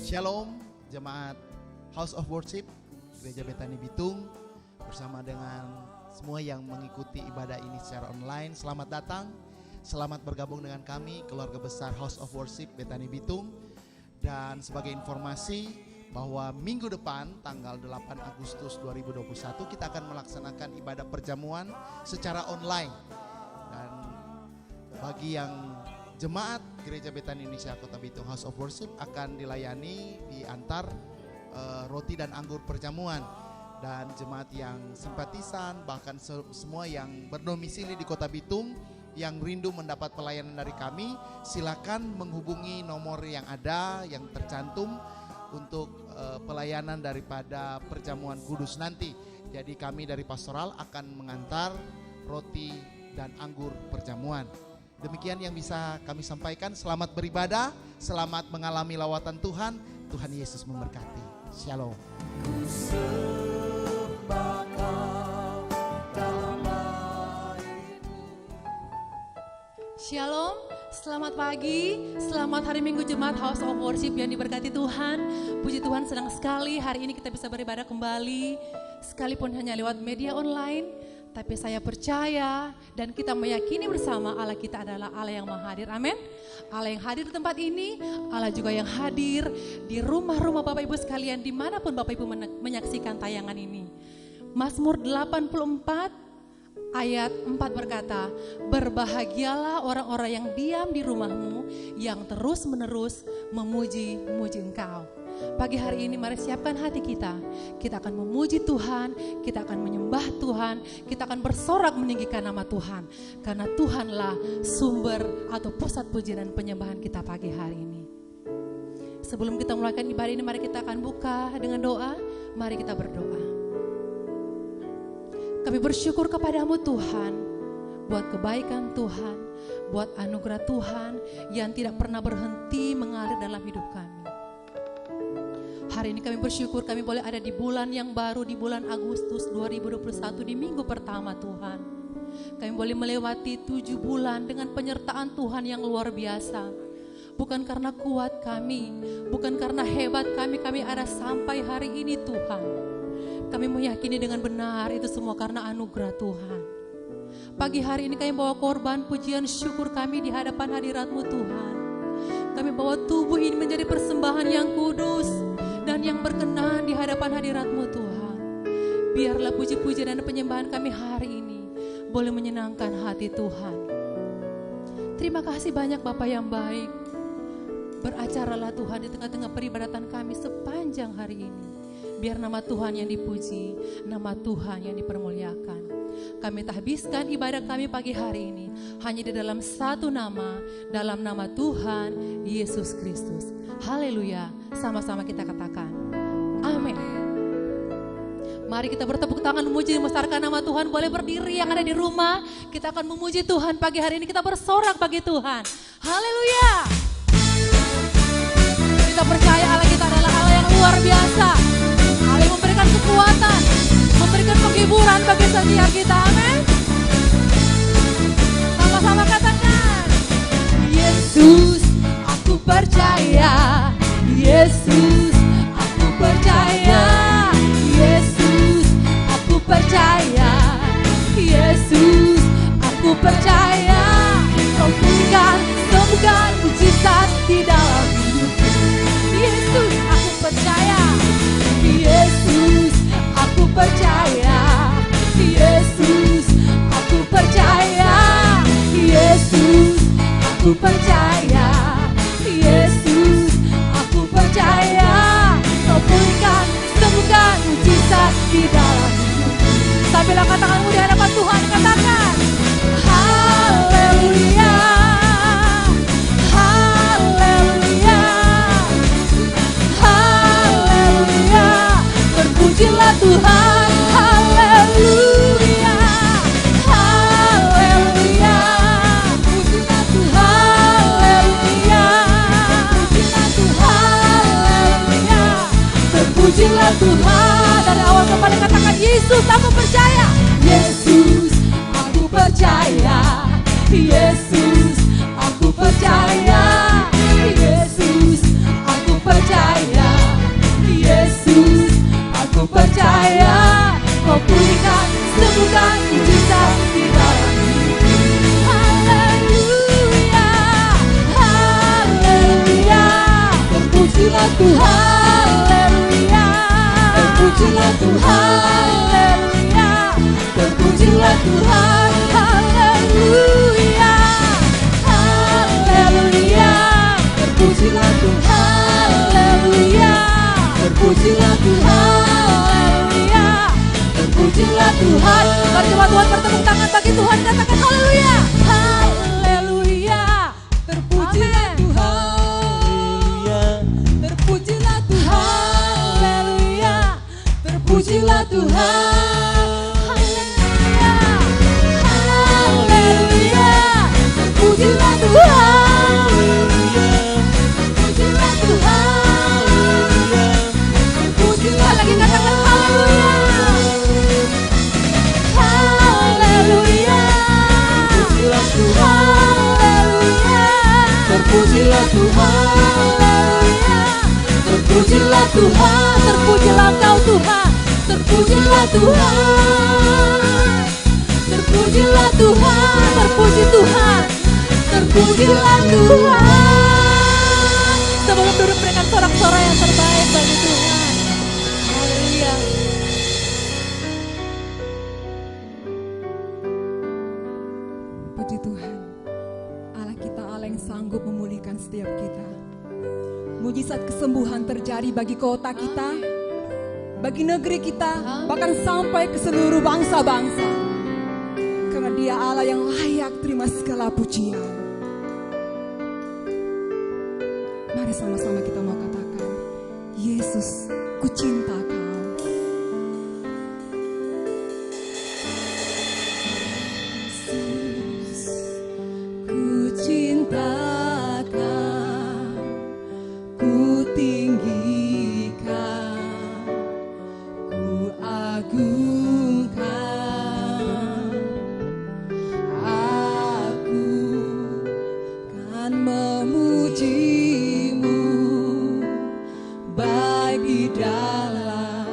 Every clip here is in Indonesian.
Shalom, jemaat House of Worship Gereja Betani Bitung bersama dengan semua yang mengikuti ibadah ini secara online. Selamat datang, selamat bergabung dengan kami keluarga besar House of Worship Betani Bitung. Dan sebagai informasi bahwa minggu depan tanggal 8 Agustus 2021 kita akan melaksanakan ibadah perjamuan secara online. Dan bagi yang jemaat Gereja Betani Indonesia Kota Bitung House of Worship akan dilayani diantar roti dan anggur perjamuan. Dan jemaat yang simpatisan bahkan semua yang berdomisili di Kota Bitung yang rindu mendapat pelayanan dari kami, silakan menghubungi nomor yang ada yang tercantum untuk pelayanan daripada perjamuan kudus nanti. Jadi kami dari pastoral akan mengantar roti dan anggur perjamuan. Demikian yang bisa kami sampaikan. Selamat beribadah, selamat mengalami lawatan Tuhan. Tuhan Yesus memberkati. Shalom. Shalom, selamat pagi, selamat hari Minggu Jemaat House of Worship yang diberkati Tuhan. Puji Tuhan, senang sekali hari ini kita bisa beribadah kembali, sekalipun hanya lewat media online. Tapi saya percaya dan kita meyakini bersama Allah kita adalah Allah yang maha hadir, amin. Allah yang hadir di tempat ini, Allah juga yang hadir di rumah-rumah Bapak Ibu sekalian dimanapun Bapak Ibu menyaksikan tayangan ini. Mazmur 84 ayat 4 berkata, berbahagialah orang-orang yang diam di rumahmu, yang terus menerus memuji-muji Engkau. Pagi hari ini mari siapkan hati kita. Kita akan memuji Tuhan, kita akan menyembah Tuhan, kita akan bersorak meninggikan nama Tuhan. Karena Tuhanlah sumber atau pusat puji dan penyembahan kita pagi hari ini. Sebelum kita mulaikan ibadah ini, mari kita akan buka dengan doa. Mari kita berdoa. Kami bersyukur kepadamu Tuhan, buat kebaikan Tuhan, buat anugerah Tuhan yang tidak pernah berhenti mengalir dalam hidup kami. Hari ini kami bersyukur kami boleh ada di bulan yang baru, di bulan Agustus 2021, di minggu pertama Tuhan. Kami boleh melewati 7 bulan dengan penyertaan Tuhan yang luar biasa. Bukan karena kuat kami, bukan karena hebat kami ada sampai hari ini Tuhan. Kami meyakini dengan benar itu semua karena anugerah Tuhan. Pagi hari ini kami bawa korban pujian syukur kami di hadapan hadirat-Mu Tuhan. Kami bawa tubuh ini menjadi persembahan yang kudus dan yang berkenan di hadapan hadirat-Mu Tuhan. Biarlah puji-puji dan penyembahan kami hari ini boleh menyenangkan hati Tuhan. Terima kasih banyak Bapa yang baik. Beracaralah Tuhan di tengah-tengah peribadatan kami sepanjang hari ini. Biar nama Tuhan yang dipuji, nama Tuhan yang dipermuliakan. Kami tahbiskan ibadah kami pagi hari ini hanya di dalam satu nama, dalam nama Tuhan Yesus Kristus. Haleluya, sama-sama kita katakan amin. Mari kita bertepuk tangan memuji dan membesarkan nama Tuhan. Boleh berdiri yang ada di rumah, kita akan memuji Tuhan pagi hari ini. Kita bersorak bagi Tuhan. Haleluya. Kita percaya Allah kita adalah Allah yang luar biasa, Allah yang memberikan kekuatan, memberikan penghiburan bagi setiap kita, amin. Sama-sama katakan, Yesus, aku percaya aku percaya. Yesus, aku percaya. Kau pulihkan, sembuhkan, mujizat di dalam hidupku. Sambillah katakanmu di hadapan Tuhan, katakan haleluya, haleluya, haleluya. Terpujilah Tuhan, haleluya, haleluya. Pujilah Tuhan, haleluya, pujilah Tuhan, haleluya. Terpujilah Tuhan. Dari awal kepada katakan Yesus, aku percaya. Yesus, aku percaya. Yesus, aku percaya. Yesus, aku percaya. Yesus, aku percaya. Kau pulihkan, sembuhkan, mujizat di dalam hidupku. Haleluya, haleluya. Terpujilah Tuhan, haleluya. Terpujilah Tuhan, haleluya. Terpujilah Tuhan, haleluya, haleluya. Terpujilah Tuhan, haleluya. Terpujilah Tuhan, haleluya. Terpujilah Tuhan. Mari coba Tuhan bertepuk tangan bagi Tuhan, katakan haleluya, haleluya. Terpujilah Tuhan, terpujilah Tuhan, haleluya. Terpujilah Tuhan, haleluya, haleluya. Terpujilah Tuhan, terpujilah Tuhan. Terpujilah lagi, katakan haleluya, haleluya. Terpujilah Tuhan, terpujilah Tuhan, haleluya. Terpujilah Tuhan, terpujilah Engkau Tuhan. Terpujilah Tuhan, terpujilah Tuhan, terpuji Tuhan, terpujilah Tuhan. Sebelum duduk berikan sorak-sorai yang terbaik bagi Tuhan. Haleluya. Puji Tuhan, Allah kita Allah yang sanggup memulihkan setiap kita. Mujizat kesembuhan terjadi bagi kota kita, bagi negeri kita, bahkan sampai ke seluruh bangsa-bangsa. Karena Dia Allah yang layak terima segala pujian. Mari sama-sama kita mau katakan, Yesus, ku cinta Kau. Yesus, ku cinta Kau, ku tinggikan, ku agungkan. Aku kan memujimu baik di dalam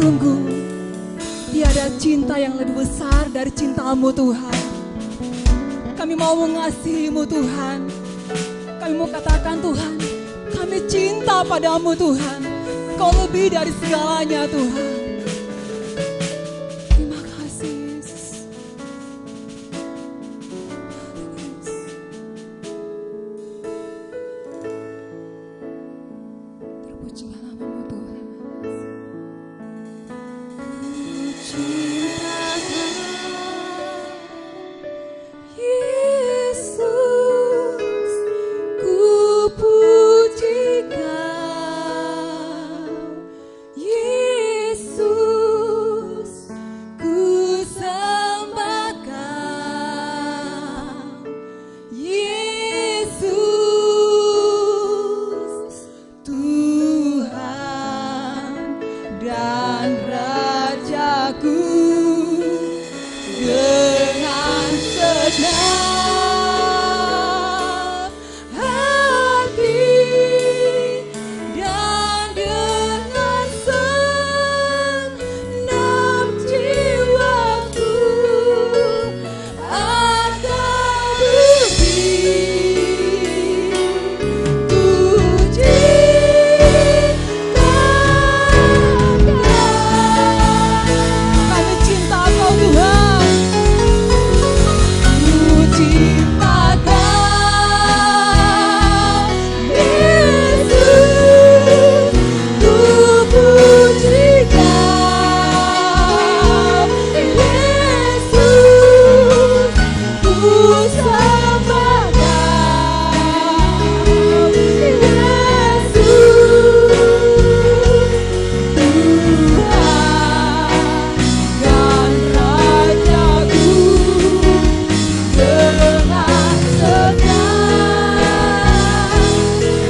Sungguh tiada cinta yang lebih besar dari cinta-Mu Tuhan. Kami mau mengasihi-Mu Tuhan. Kami mau katakan Tuhan, kami cinta padamu Tuhan. Kau lebih dari segalanya Tuhan. Terima kasih Yesus. Terpujilah nama-Mu Tuhan. Yesus, ku puji Kau. Yesus, ku sembah Kau. Yesus, Tuhan dan Rajaku. Dengan segenap hati dan dengan segenap jiwaku akan puji kami cinta Kau Tuhan. Ku cinta Kau, Yesus. Ku puji Kau, Yesus. Ku sembah Kau, Yesus. Tuhan dan Rajaku. Dengan segenap hati dan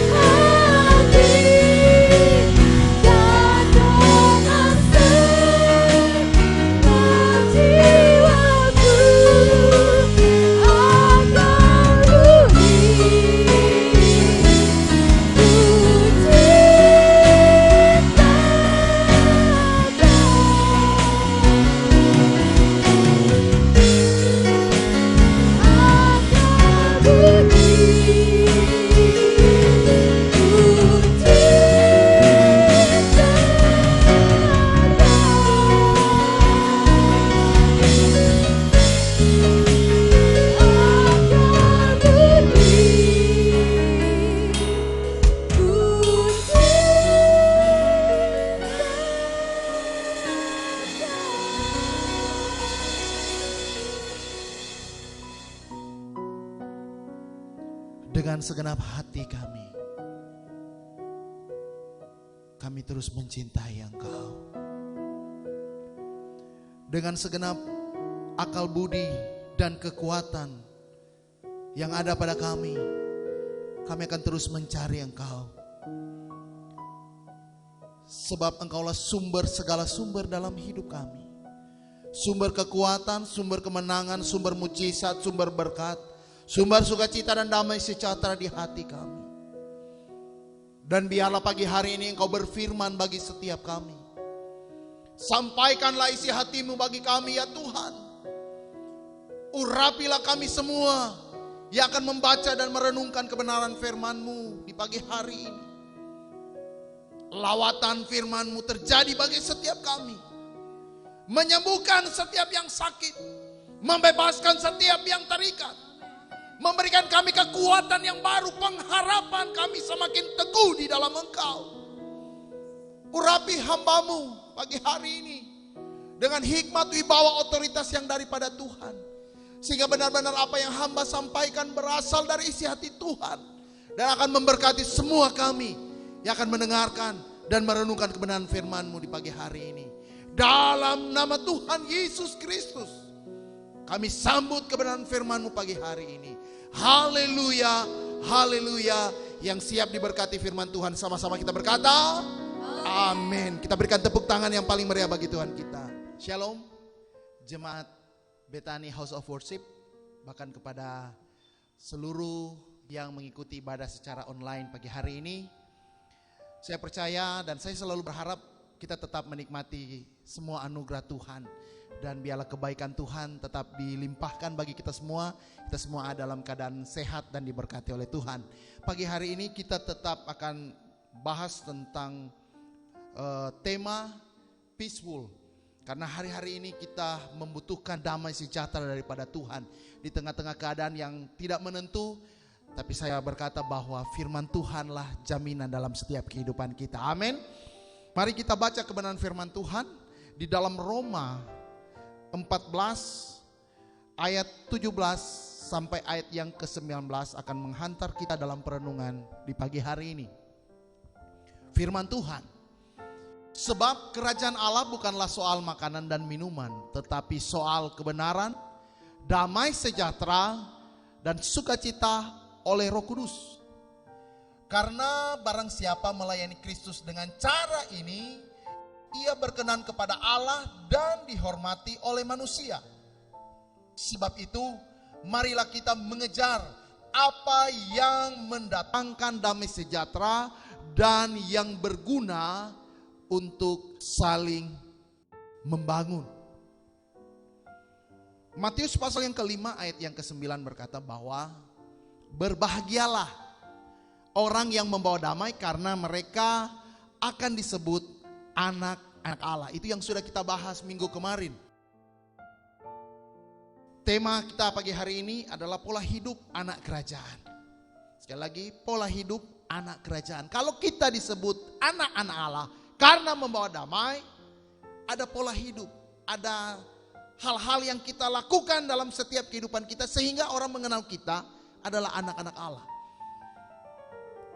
dengan segenap jiwaku akan Dengan segenap hati kami terus mencintai Engkau. Dengan segenap akal budi dan kekuatan yang ada pada kami akan terus mencari Engkau. Sebab Engkaulah sumber segala sumber dalam hidup kami. Sumber kekuatan, sumber kemenangan, sumber mujizat, sumber berkat, sumber sukacita dan damai sejahtera di hati kami. Dan biarlah pagi hari ini Engkau berfirman bagi setiap kami. Sampaikanlah isi hati-Mu bagi kami ya Tuhan. Urapilah kami semua yang akan membaca dan merenungkan kebenaran firman-Mu di pagi hari ini. Lawatan firman-Mu terjadi bagi setiap kami. Menyembuhkan setiap yang sakit. Membebaskan setiap yang terikat. Memberikan kami kekuatan yang baru, pengharapan kami semakin teguh di dalam Engkau. Urapi hamba-Mu pagi hari ini dengan hikmat, wibawa, otoritas yang daripada Tuhan. Sehingga benar-benar apa yang hamba sampaikan berasal dari isi hati Tuhan. Dan akan memberkati semua kami yang akan mendengarkan dan merenungkan kebenaran firman-Mu di pagi hari ini. Dalam nama Tuhan Yesus Kristus, kami sambut kebenaran firman-Mu pagi hari ini. Haleluya, haleluya. Yang siap diberkati firman Tuhan, sama-sama kita berkata amin. Kita berikan tepuk tangan yang paling meriah bagi Tuhan kita. Shalom jemaat Bethany House of Worship, bahkan kepada seluruh yang mengikuti ibadah secara online pagi hari ini. Saya percaya dan saya selalu berharap kita tetap menikmati semua anugerah Tuhan. Dan biarlah kebaikan Tuhan tetap dilimpahkan bagi kita semua. Kita semua ada dalam keadaan sehat dan diberkati oleh Tuhan. Pagi hari ini kita tetap akan bahas tentang tema peaceful. Karena hari-hari ini kita membutuhkan damai sejahtera daripada Tuhan. Di tengah-tengah keadaan yang tidak menentu. Tapi saya berkata bahwa firman Tuhanlah jaminan dalam setiap kehidupan kita. Amin. Mari kita baca kebenaran firman Tuhan di dalam Roma 14 ayat 17 sampai ayat yang ke-19 akan menghantar kita dalam perenungan di pagi hari ini. Firman Tuhan, sebab kerajaan Allah bukanlah soal makanan dan minuman, tetapi soal kebenaran, damai sejahtera, dan sukacita oleh Roh Kudus. Karena barang siapa melayani Kristus dengan cara ini, ia berkenan kepada Allah dan dihormati oleh manusia. Sebab itu, marilah kita mengejar apa yang mendatangkan damai sejahtera dan yang berguna untuk saling membangun. Matius pasal yang kelima ayat yang ke-9 berkata bahwa berbahagialah orang yang membawa damai karena mereka akan disebut anak-anak Allah. Itu yang sudah kita bahas minggu kemarin. Tema kita pagi hari ini adalah pola hidup anak kerajaan. Sekali lagi, pola hidup anak kerajaan. Kalau kita disebut anak-anak Allah karena membawa damai, ada pola hidup, ada hal-hal yang kita lakukan dalam setiap kehidupan kita sehingga orang mengenal kita adalah anak-anak Allah.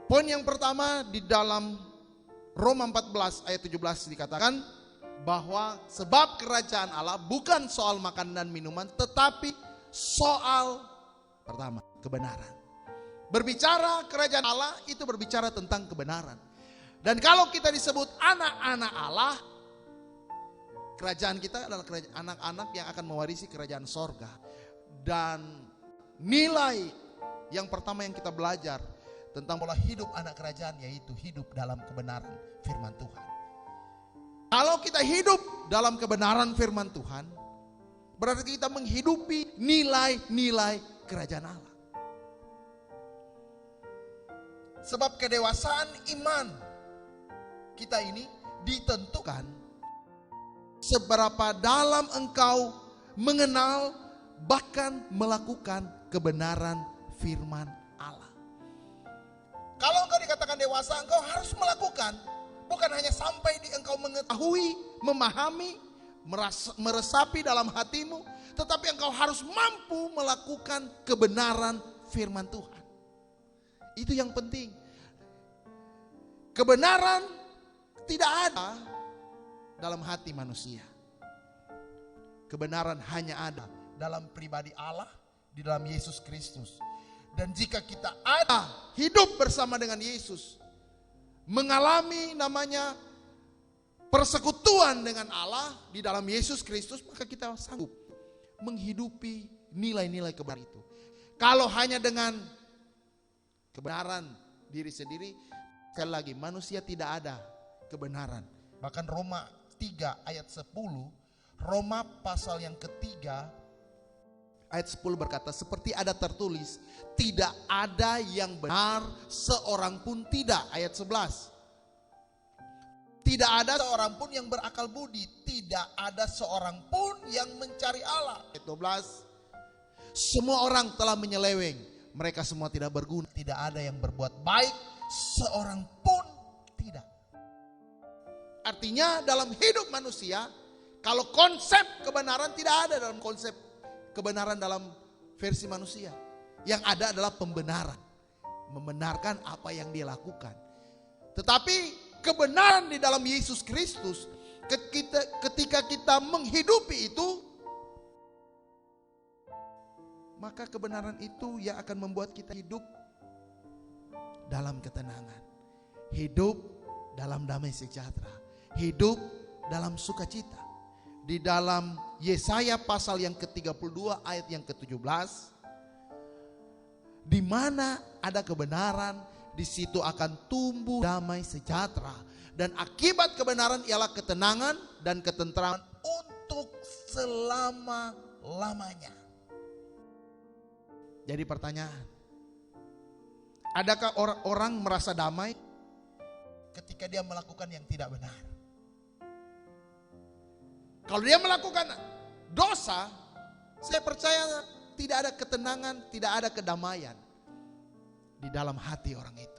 Poin yang pertama di dalam Roma 14 ayat 17 dikatakan bahwa sebab kerajaan Allah bukan soal makanan dan minuman, tetapi soal pertama kebenaran. Berbicara kerajaan Allah itu berbicara tentang kebenaran. Dan kalau kita disebut anak-anak Allah, kerajaan kita adalah anak-anak yang akan mewarisi kerajaan sorga. Dan nilai yang pertama yang kita belajar tentang pola hidup anak kerajaan yaitu hidup dalam kebenaran firman Tuhan. Kalau kita hidup dalam kebenaran firman Tuhan, berarti kita menghidupi nilai-nilai kerajaan Allah. Sebab kedewasaan iman kita ini ditentukan seberapa dalam engkau mengenal bahkan melakukan kebenaran firman Allah. Kalau engkau dikatakan dewasa, engkau harus melakukan. Bukan hanya sampai di engkau mengetahui, memahami, meresapi dalam hatimu. Tetapi engkau harus mampu melakukan kebenaran firman Tuhan. Itu yang penting. Kebenaran tidak ada dalam hati manusia. Kebenaran hanya ada dalam pribadi Allah, di dalam Yesus Kristus. Dan jika kita ada hidup bersama dengan Yesus, mengalami namanya persekutuan dengan Allah di dalam Yesus Kristus, maka kita sanggup menghidupi nilai-nilai kebenaran itu. Kalau hanya dengan kebenaran diri sendiri, sekali lagi manusia tidak ada kebenaran. Bahkan Roma 3 ayat 10, Roma pasal yang ketiga ayat 10 berkata, seperti ada tertulis, tidak ada yang benar seorang pun tidak. Ayat 11. Tidak ada seorang pun yang berakal budi, tidak ada seorang pun yang mencari Allah. Ayat 12. Semua orang telah menyeleweng, mereka semua tidak berguna, tidak ada yang berbuat baik, seorang pun tidak. Artinya dalam hidup manusia, kalau konsep kebenaran tidak ada dalam konsep kebenaran dalam versi manusia. Yang ada adalah pembenaran. Membenarkan apa yang dia lakukan. Tetapi kebenaran di dalam Yesus Kristus, ketika kita menghidupi itu, maka kebenaran itu yang akan membuat kita hidup dalam ketenangan. Hidup dalam damai sejahtera. Hidup dalam sukacita. Di dalam Yesaya pasal yang ke-32 ayat yang ke-17, di mana ada kebenaran, di situ akan tumbuh damai sejahtera. Dan akibat kebenaran ialah ketenangan dan ketentraman untuk selama-lamanya. Jadi pertanyaan, adakah orang merasa damai ketika dia melakukan yang tidak benar? Kalau dia melakukan dosa, saya percaya tidak ada ketenangan, tidak ada kedamaian di dalam hati orang itu.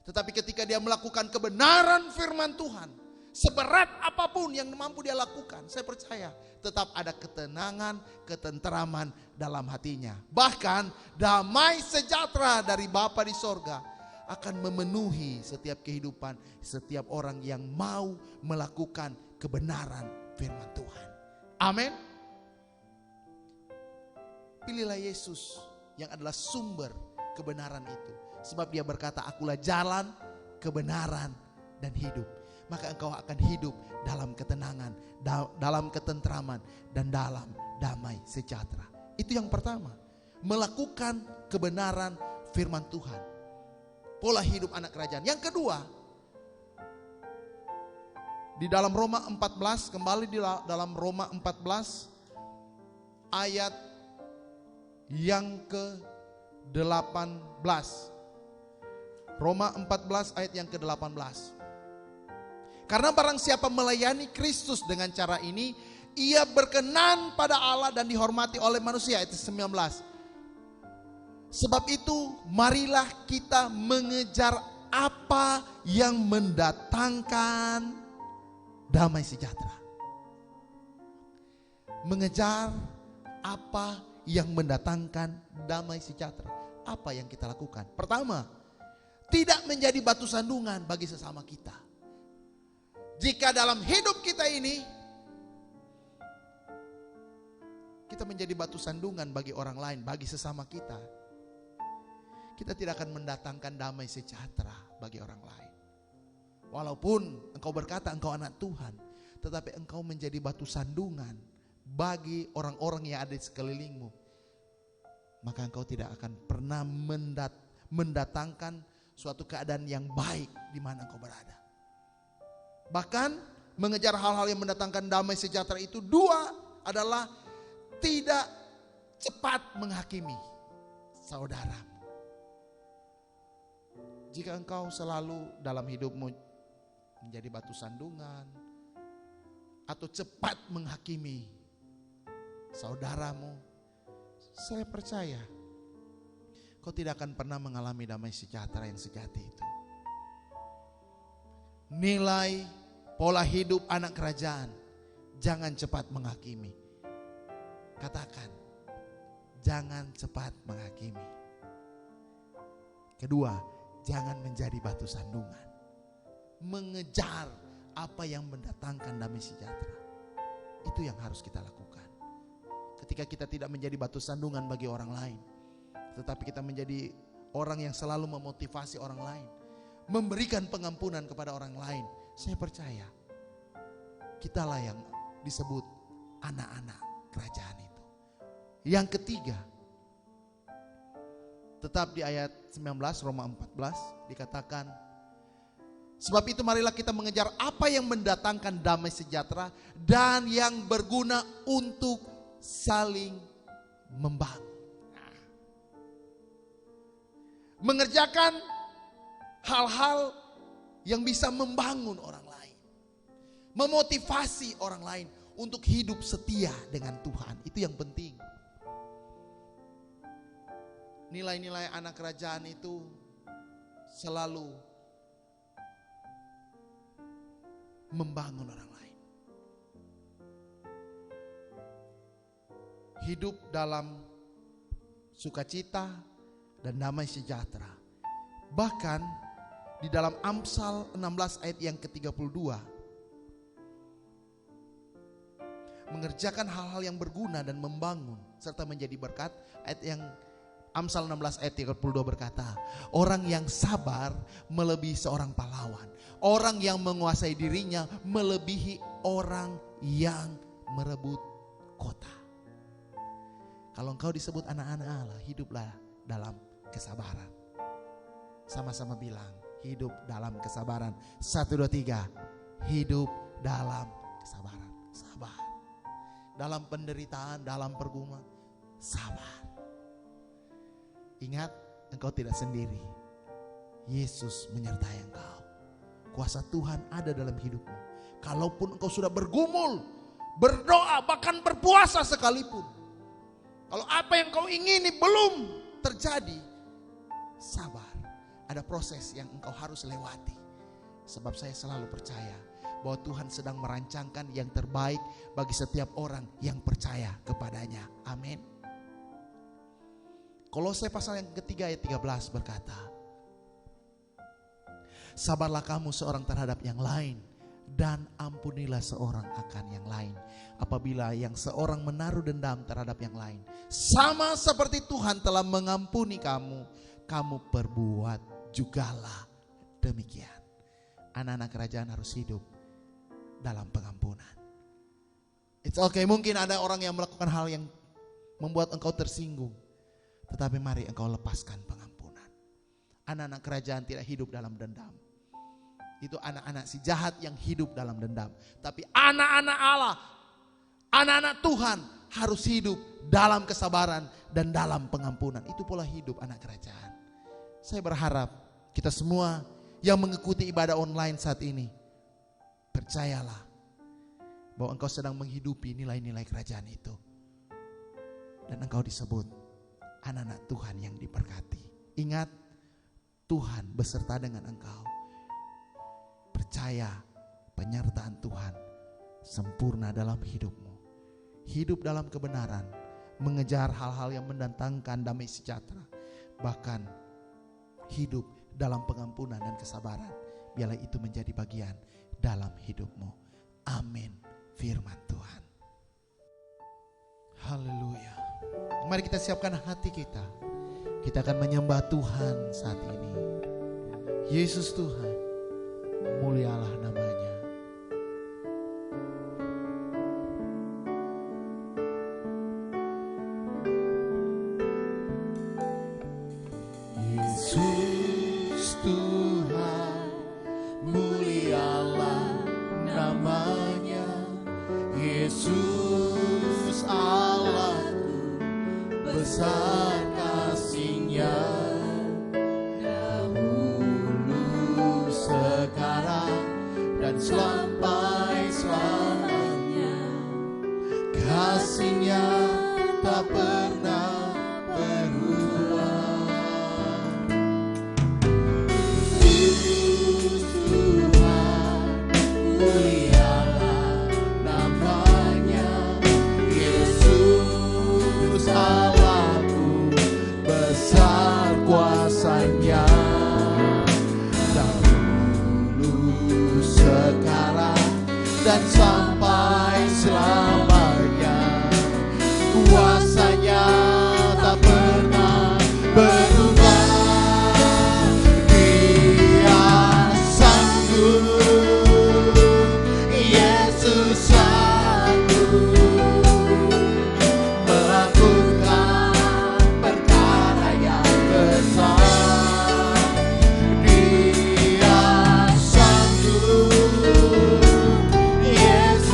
Tetapi ketika dia melakukan kebenaran firman Tuhan, seberat apapun yang mampu dia lakukan, saya percaya tetap ada ketenangan, ketenteraman dalam hatinya. Bahkan damai sejahtera dari Bapa di sorga akan memenuhi setiap kehidupan setiap orang yang mau melakukan kebenaran firman Tuhan. Amin. Pilihlah Yesus yang adalah sumber kebenaran itu. Sebab dia berkata, akulah jalan, kebenaran, dan hidup. Maka engkau akan hidup dalam ketenangan, dalam ketentraman, dan dalam damai sejahtera. Itu yang pertama. Melakukan kebenaran firman Tuhan. Pola hidup anak kerajaan. Yang kedua, di dalam Roma 14, kembali di dalam Roma 14, ayat yang ke-18. Roma 14 ayat yang ke-18. Karena barang siapa melayani Kristus dengan cara ini, ia berkenan pada Allah dan dihormati oleh manusia. Ayat 19. Sebab itu marilah kita mengejar apa yang mendatangkan damai sejahtera. Mengejar apa yang mendatangkan damai sejahtera. Apa yang kita lakukan? Pertama, tidak menjadi batu sandungan bagi sesama kita. Jika dalam hidup kita ini kita menjadi batu sandungan bagi orang lain, bagi sesama kita, kita tidak akan mendatangkan damai sejahtera bagi orang lain. Walaupun engkau berkata engkau anak Tuhan, tetapi engkau menjadi batu sandungan bagi orang-orang yang ada di sekelilingmu, maka engkau tidak akan pernah mendatangkan suatu keadaan yang baik di mana engkau berada. Bahkan mengejar hal-hal yang mendatangkan damai sejahtera itu, dua adalah tidak cepat menghakimi saudaramu. Jika engkau selalu dalam hidupmu menjadi batu sandungan atau cepat menghakimi saudaramu, saya percaya kau tidak akan pernah mengalami damai sejahtera yang sejati itu. Nilai pola hidup anak kerajaan, jangan cepat menghakimi. Katakan, jangan cepat menghakimi. Kedua, jangan menjadi batu sandungan. Mengejar apa yang mendatangkan damai sejahtera. Itu yang harus kita lakukan. Ketika kita tidak menjadi batu sandungan bagi orang lain, tetapi kita menjadi orang yang selalu memotivasi orang lain, memberikan pengampunan kepada orang lain, saya percaya kitalah yang disebut anak-anak kerajaan itu. Yang ketiga, tetap di ayat 19 Roma 14 dikatakan, sebab itu marilah kita mengejar apa yang mendatangkan damai sejahtera dan yang berguna untuk saling membangun. Mengerjakan hal-hal yang bisa membangun orang lain, memotivasi orang lain untuk hidup setia dengan Tuhan. Itu yang penting. Nilai-nilai anak kerajaan itu selalu membangun orang lain. Hidup dalam sukacita dan damai sejahtera. Bahkan di dalam Amsal 16 ayat yang ke-32, mengerjakan hal-hal yang berguna dan membangun serta menjadi berkat. Ayat yang Amsal 16 ayat 32 berkata, orang yang sabar melebihi seorang pahlawan, orang yang menguasai dirinya melebihi orang yang merebut kota. Kalau engkau disebut anak-anak Allah, hiduplah dalam kesabaran. Sama-sama bilang, hidup dalam kesabaran. 1, 2, 3. Hidup dalam kesabaran. Sabar. Dalam penderitaan, dalam pergumulan, sabar. Ingat, engkau tidak sendiri. Yesus menyertai engkau. Kuasa Tuhan ada dalam hidupmu. Kalaupun engkau sudah bergumul, berdoa, bahkan berpuasa sekalipun, kalau apa yang kau ingini belum terjadi, sabar. Ada proses yang engkau harus lewati. Sebab saya selalu percaya bahwa Tuhan sedang merancangkan yang terbaik bagi setiap orang yang percaya kepadanya. Amin. Kolose pasal yang ketiga ayat 13 berkata, sabarlah kamu seorang terhadap yang lain, dan ampunilah seorang akan yang lain. Apabila yang seorang menaruh dendam terhadap yang lain, sama seperti Tuhan telah mengampuni kamu, kamu perbuat jugalah demikian. Anak-anak kerajaan harus hidup dalam pengampunan. It's okay, mungkin ada orang yang melakukan hal yang membuat engkau tersinggung, tetapi mari engkau lepaskan pengampunan. Anak-anak kerajaan tidak hidup dalam dendam. Itu anak-anak si jahat yang hidup dalam dendam. Tapi anak-anak Allah, anak-anak Tuhan harus hidup dalam kesabaran dan dalam pengampunan. Itu pola hidup anak kerajaan. Saya berharap kita semua yang mengikuti ibadah online saat ini, percayalah bahwa engkau sedang menghidupi nilai-nilai kerajaan itu. Dan engkau disebut anak-anak Tuhan yang diberkati. Ingat, Tuhan beserta dengan engkau. Percaya penyertaan Tuhan sempurna dalam hidupmu. Hidup dalam kebenaran, mengejar hal-hal yang mendatangkan damai sejahtera. Bahkan hidup dalam pengampunan dan kesabaran. Biarlah itu menjadi bagian dalam hidupmu. Amin. Firman Tuhan. Haleluya. Mari kita siapkan hati kita. Kita akan menyembah Tuhan saat ini. Yesus Tuhan, mulialah namanya. Yesus Tuhan, mulialah namanya. Yesus Allahku, besar kasih-Nya, dahulu, sekarang, dan sampai selamanya. Kasih-Nya tak pernah berubah. Yesus Tuhan, mulialah namanya. Yesus Allahku, besar kuasa-Nya, dahulu, sekarang, dan sampai selamanya. Kuasa-Nya tak pernah berubah. Dia sanggup, Yesus sanggup melakukan perkara yang besar. Dia sanggup, Yesus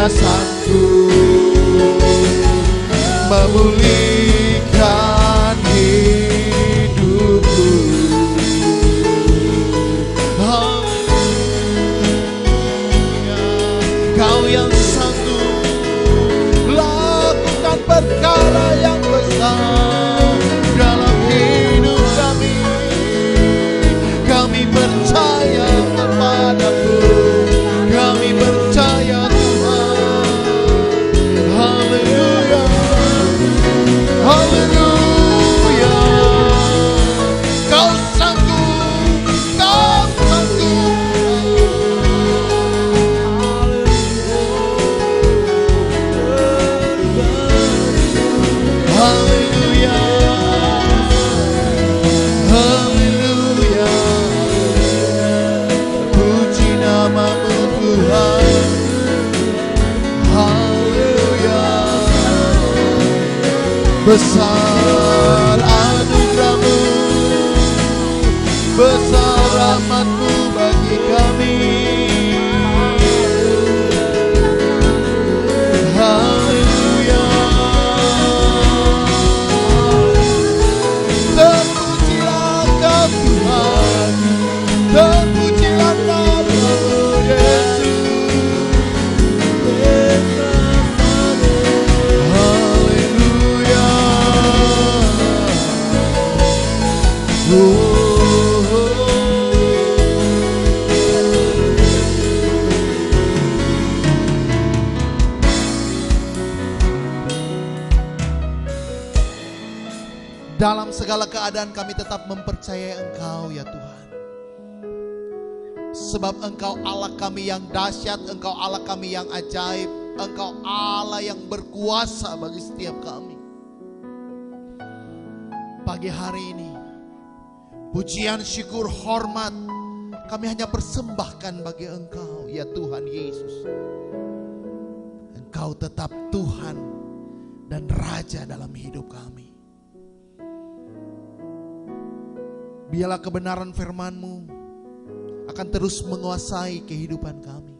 sanggup memulihkan hidupku. Haleluya, Kau yang sanggup lakukan perkara yang besar dalam hidup kami. Kami percaya kepadamu, kami percaya Tuhan. Haleluya, haleluya. Kau sanggup, Kau sanggup. Haleluya, haleluya. Puji namamu Tuhan. Haleluya. Besar anugerah-Mu, besar rahmat-Mu bagi kami. Haleluya. Terpujilah Kau Tuhan, terpujilah nama-Mu Yesus. Haleluya. Dalam segala keadaan kami tetap mempercayai Engkau ya Tuhan. Sebab Engkau Allah kami yang dahsyat, Engkau Allah kami yang ajaib, Engkau Allah yang berkuasa bagi setiap kami. Pagi hari ini, pujian, syukur, hormat kami hanya persembahkan bagi Engkau ya Tuhan Yesus. Engkau tetap Tuhan dan Raja dalam hidup kami. Biarlah kebenaran firman-Mu akan terus menguasai kehidupan kami.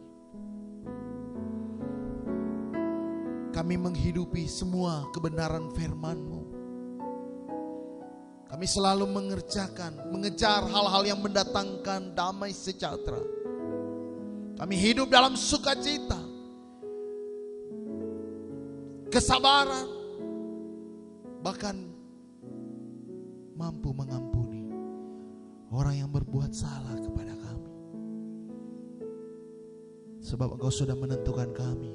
Kami menghidupi semua kebenaran firman-Mu. Kami selalu mengejar hal-hal yang mendatangkan damai sejahtera. Kami hidup dalam sukacita, kesabaran, bahkan mampu mengampuni orang yang berbuat salah kepada kami. Sebab Engkau sudah menentukan kami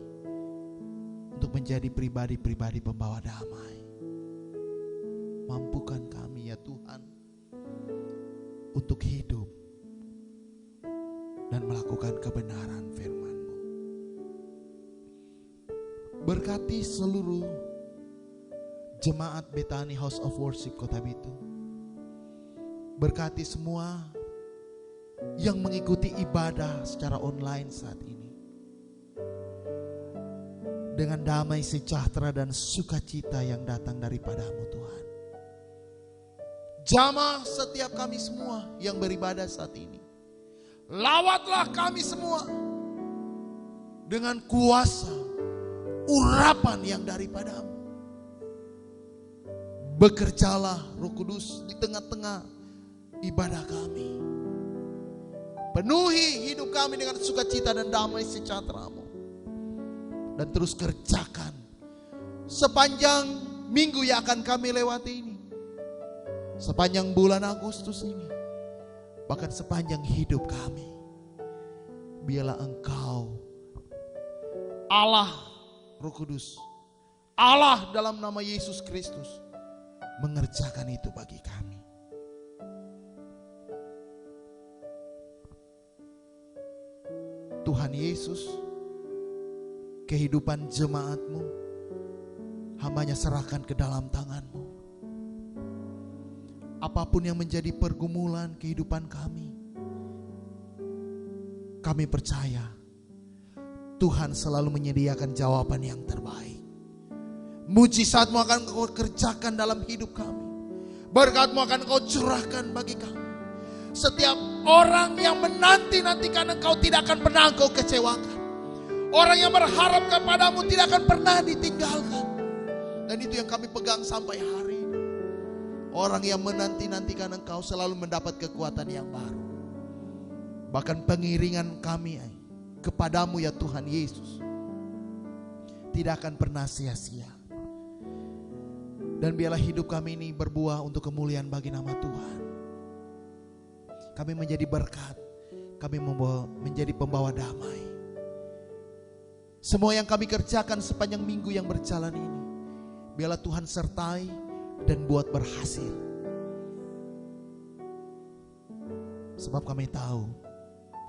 untuk menjadi pribadi-pribadi pembawa damai. Mampukan kami ya Tuhan untuk hidup dan melakukan kebenaran firman-Mu. Berkati seluruh jemaat Bethany House of Worship Kota Bitung. Berkati semua yang mengikuti ibadah secara online saat ini. Dengan damai sejahtera dan sukacita yang datang daripada-Mu Tuhan. Jamah setiap kami semua yang beribadah saat ini. Lawatlah kami semua dengan kuasa urapan yang daripada-Mu. Bekerjalah Roh Kudus di tengah-tengah ibadah kami. Penuhi hidup kami dengan sukacita dan damai sejahtera-Mu. Dan terus kerjakan sepanjang minggu yang akan kami lewati ini. Sepanjang bulan Agustus ini. Bahkan sepanjang hidup kami. Biarlah Engkau Allah Roh Kudus, Allah dalam nama Yesus Kristus mengerjakan itu bagi kami. Tuhan Yesus, kehidupan jemaat-Mu hambanya serahkan ke dalam tangan-Mu. Apapun yang menjadi pergumulan kehidupan kami percaya Tuhan selalu menyediakan jawaban yang terbaik. Mujizat-Mu akan Kau kerjakan dalam hidup kami. Berkat-Mu akan Kau curahkan bagi kami. Setiap orang yang menanti-nantikan Engkau tidak akan pernah Engkau kecewakan. Orang yang berharap kepadamu tidak akan pernah ditinggalkan. Dan itu yang kami pegang sampai hari ini. Orang yang menanti-nantikan Engkau selalu mendapat kekuatan yang baru. Bahkan pengiringan kami kepadamu ya Tuhan Yesus tidak akan pernah sia-sia. Dan biarlah hidup kami ini berbuah untuk kemuliaan bagi nama Tuhan. Kami menjadi berkat. Kami menjadi pembawa damai. Semua yang kami kerjakan sepanjang minggu yang berjalan ini, biarlah Tuhan sertai dan buat berhasil. Sebab kami tahu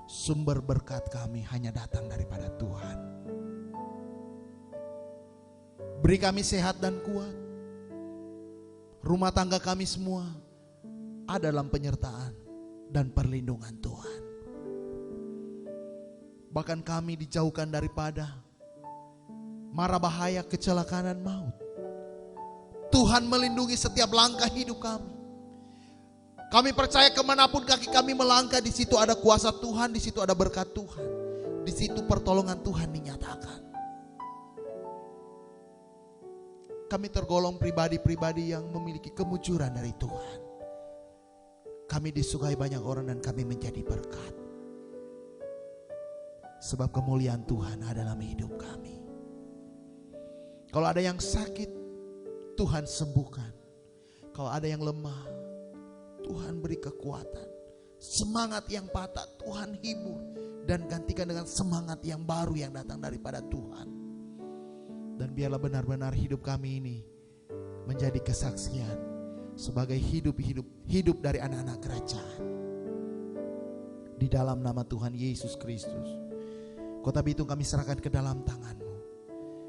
sumber berkat kami hanya datang daripada Tuhan. Beri kami sehat dan kuat. Rumah tangga kami semua ada dalam penyertaan dan perlindungan Tuhan. Bahkan kami dijauhkan daripada mara bahaya, kecelakaan dan maut. Tuhan melindungi setiap langkah hidup kami. Kami percaya kemanapun kaki kami melangkah, di situ ada kuasa Tuhan, di situ ada berkat Tuhan, di situ pertolongan Tuhan dinyatakan. Kami tergolong pribadi-pribadi yang memiliki kemujuran dari Tuhan. Kami disukai banyak orang dan kami menjadi berkat. Sebab kemuliaan Tuhan ada dalam hidup kami. Kalau ada yang sakit, Tuhan sembuhkan. Kalau ada yang lemah, Tuhan beri kekuatan. Semangat yang patah, Tuhan hibur. Dan gantikan dengan semangat yang baru yang datang daripada Tuhan. Dan biarlah benar-benar hidup kami ini menjadi kesaksian sebagai hidup dari anak-anak kerajaan. Di dalam nama Tuhan Yesus Kristus. Kota Bitung kami serahkan ke dalam tangan-Mu.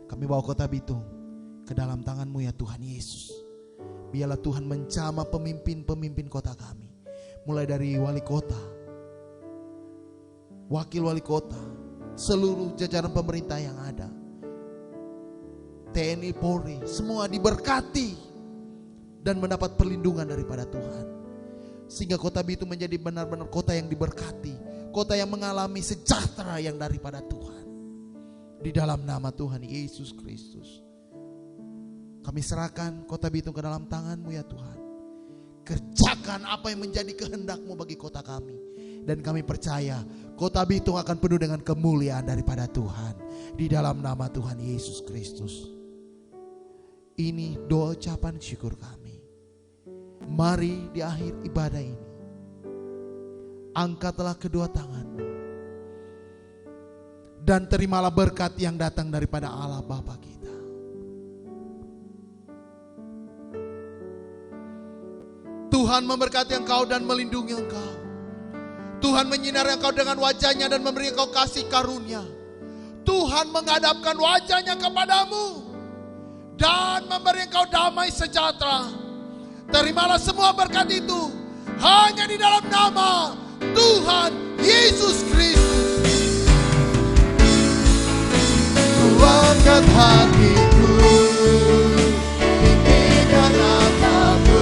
Kami bawa Kota Bitung ke dalam tangan-Mu ya Tuhan Yesus. Biarlah Tuhan menjamah pemimpin-pemimpin kota kami. Mulai dari wali kota, wakil wali kota, seluruh jajaran pemerintah yang ada. TNI, Polri, semua diberkati dan mendapat perlindungan daripada Tuhan. Sehingga Kota Bitung menjadi benar-benar kota yang diberkati. Kota yang mengalami sejahtera yang daripada Tuhan. Di dalam nama Tuhan Yesus Kristus. Kami serahkan Kota Bitung ke dalam tangan-Mu ya Tuhan. Kerjakan apa yang menjadi kehendak-Mu bagi kota kami. Dan kami percaya Kota Bitung akan penuh dengan kemuliaan daripada Tuhan. Di dalam nama Tuhan Yesus Kristus. Ini doa ucapan syukur kami. Mari di akhir ibadah ini, angkatlah kedua tanganmu dan terimalah berkat yang datang daripada Allah Bapa kita. Tuhan memberkati engkau dan melindungi engkau. Tuhan menyinari engkau dengan wajahnya dan memberi engkau kasih karunia. Tuhan menghadapkan wajahnya kepadamu dan memberi engkau damai sejahtera. Terimalah semua berkat itu hanya di dalam nama Tuhan Yesus Kristus. Ku angkat hatiku, tinggikan namamu.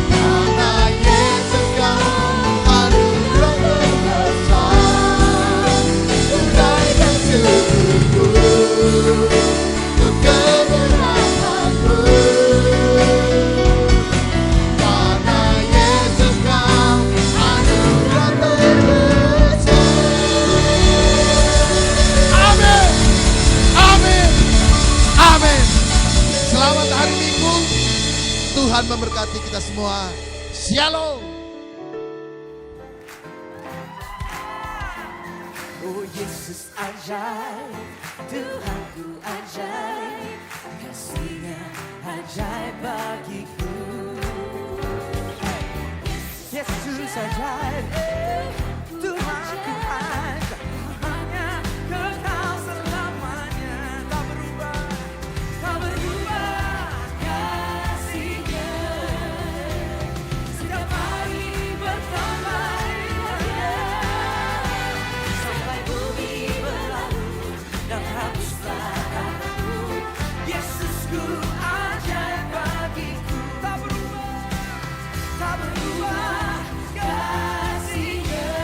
Karena Yesus kau anugerah terbesar. Tunaikan syukurku untuk kebenaranmu. Karena Yesus kau anugerah terbesar. Amin. Amin. Amin. Selamat hari Minggu. Tuhan memberkati kita semua. Shalom. Oh Yesus ajaib, Tuhanku ajaib, kasih-Nya ajaib bagiku. Yesus ajaib, Tuhanku ajaib, hanya kekal selamanya, tak berubah kasih-Nya. Setiap hari bertambah indah, sampai bumi berlalu dan hapuslah kataku. Yesusku ajaib bagiku, tak berubah kasih-Nya.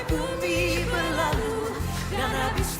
bumi berlalu dan habis